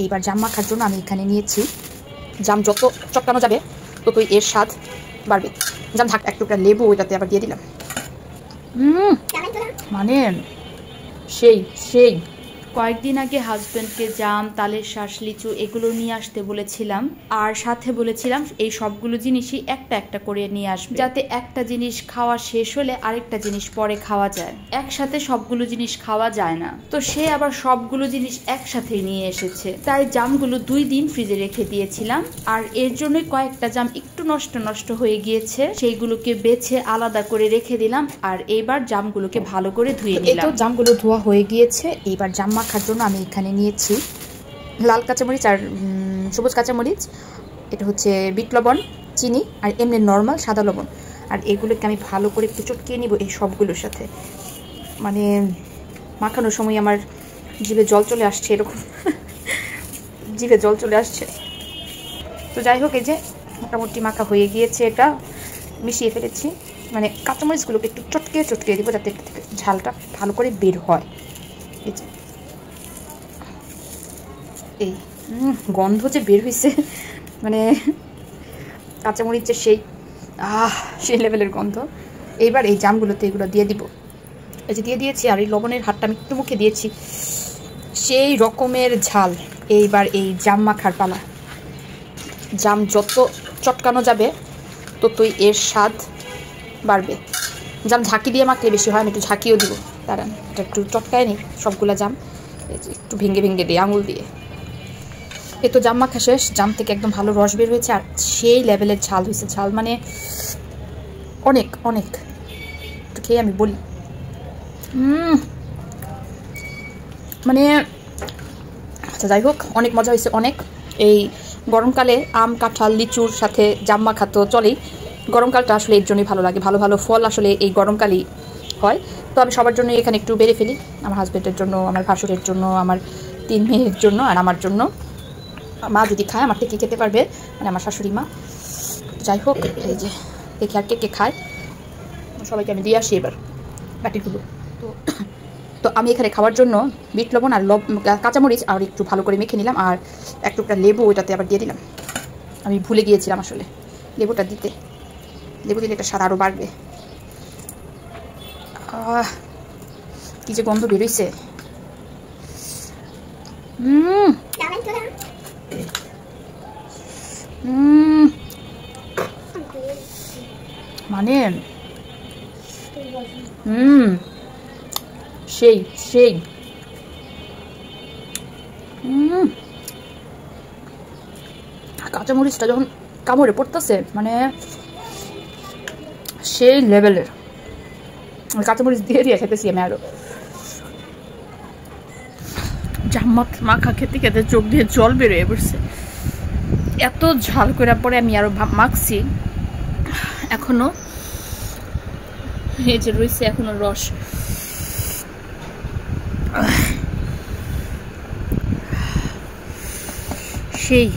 এইবার জাম মাখার জন্য আমি এখানে নিয়েছি জাম। যত চটকানো যাবে ততই এর স্বাদ বাড়বে। জাম থাক, এক টুকরা লেবু ওইটাতে আবার দিয়ে দিলাম। মানে সেই সেই কয়েকদিন আগে হাজব্যান্ডকে জাম, তালের শাঁস, লিচু এগুলো নিয়ে আসতে বলেছিলাম, আর সাথে বলেছিলাম এই সবগুলো জিনিসই একটা একটা করে নিয়ে আসবে, যাতে একটা জিনিস খাওয়া শেষ হলে আরেকটা জিনিস পরে খাওয়া যায়। একসাথে সবগুলো জিনিস খাওয়া যায় না, তো সে আবার সবগুলো জিনিস একসাথে নিয়ে এসেছে। তাই জামগুলো 2 দিন ফ্রিজে রেখে দিয়েছিলাম, আর এর জন্যই কয়েকটা জাম একটু নষ্ট নষ্ট হয়ে গিয়েছে, সেইগুলোকে বেছে আলাদা করে রেখে দিলাম। আর এইবার জামগুলোকে ভালো করে ধুয়ে নিলাম। এই তো জামগুলো ধোয়া হয়ে গিয়েছে। এইবার জাম মাখার জন্য আমি এখানে নিয়েছি লাল কাঁচামরিচ আর সবুজ কাঁচামরিচ, এটা হচ্ছে বিট লবণ, চিনি আর এমনি নর্মাল সাদা লবণ। আর এগুলোকে আমি ভালো করে একটু চটকিয়ে নিব এই সবগুলোর সাথে। মানে মাখানোর সময় আমার জিভে জল চলে আসছে, এরকম জিভে জল চলে আসছে। তো যাই হোক, এই যে মোটামুটি মাখা হয়ে গিয়েছে, এটা মিশিয়ে ফেলেছি। মানে কাঁচামরিচগুলোকে একটু চটকিয়ে দিব, যাতে এটা থেকে ঝালটা ভালো করে বের হয়। এই যে এই গন্ধ যে বের হয়েছে, মানে কাঁচামরিচের সেই লেভেলের গন্ধ। এইবার এই জামগুলোতে এগুলো দিয়ে দিব। এই যে দিয়ে দিয়েছি, আর এই লবণের হাতটা আমি একটু মুখে দিয়েছি, সেই রকমের ঝাল। এইবার এই জাম মাখার পালা। জাম যত চটকানো যাবে ততই এর স্বাদ বাড়বে। জাম ঝাঁকি দিয়ে মাখলে বেশি হয়, আমি একটু ঝাঁকিও দিব। দাঁড়ান, এটা একটু চটকায় নিই সবগুলা জাম, একটু ভেঙে দিই আঙুল দিয়ে। এ তো জাম মাখা শেষ, জাম থেকে একদম ভালো রস বের হয়েছে, আর সেই লেভেলের ঝাল হয়েছে। ঝাল মানে অনেক অনেক। একটু খেয়ে আমি বলি, মানে আচ্ছা যাই হোক, অনেক মজা হয়েছে অনেক। এই গরমকালে আম, কাঁঠাল, লিচুর সাথে জাম মাখা তো চলেই। গরমকালটা আসলে এর জন্যই ভালো লাগে, ভালো ভালো ফল আসলে এই গরমকালই হয়। তো আমি সবার জন্য এখানে একটু বেড়ে ফেলি, আমার হাজব্যান্ডের জন্য, আমার ভাসুরের জন্য, আমার 3 মেয়ের জন্য, আর আমার জন্য। মা যদি খায় আমার থেকে খেতে পারবে, মানে আমার শাশুড়ি মা। যাই হোক, এই যে দেখি আর কে খায়, সবাইকে আমি দিয়ে আসি এবার বাটিগুলো। তো আমি এখানে খাওয়ার জন্য বিট লবণ আর কাঁচামরিচ আর একটু ভালো করে মেখে নিলাম, আর এক টুকরা লেবু ওইটাতে আবার দিয়ে দিলাম। আমি ভুলে গিয়েছিলাম আসলে লেবুটা দিতে। লেবু দিলে এটা স্বাদ আরও বাড়বে। কি যে গন্ধ বেরোইছে। মানে সেই সেই কাঁচামরিচটা যখন কামড়ে পড়তেছে, মানে সেই লেভেলের। কাঁচামরিচ দিয়ে খেতেছি আমি আরো। জাম মাখা খেতে খেতে চোখ দিয়ে জল বেরোয় পড়ছে, এত ঝাল করে পরে আমি আরো মাখছি। এখনো এই যে রয়েছে এখনো রস। সেই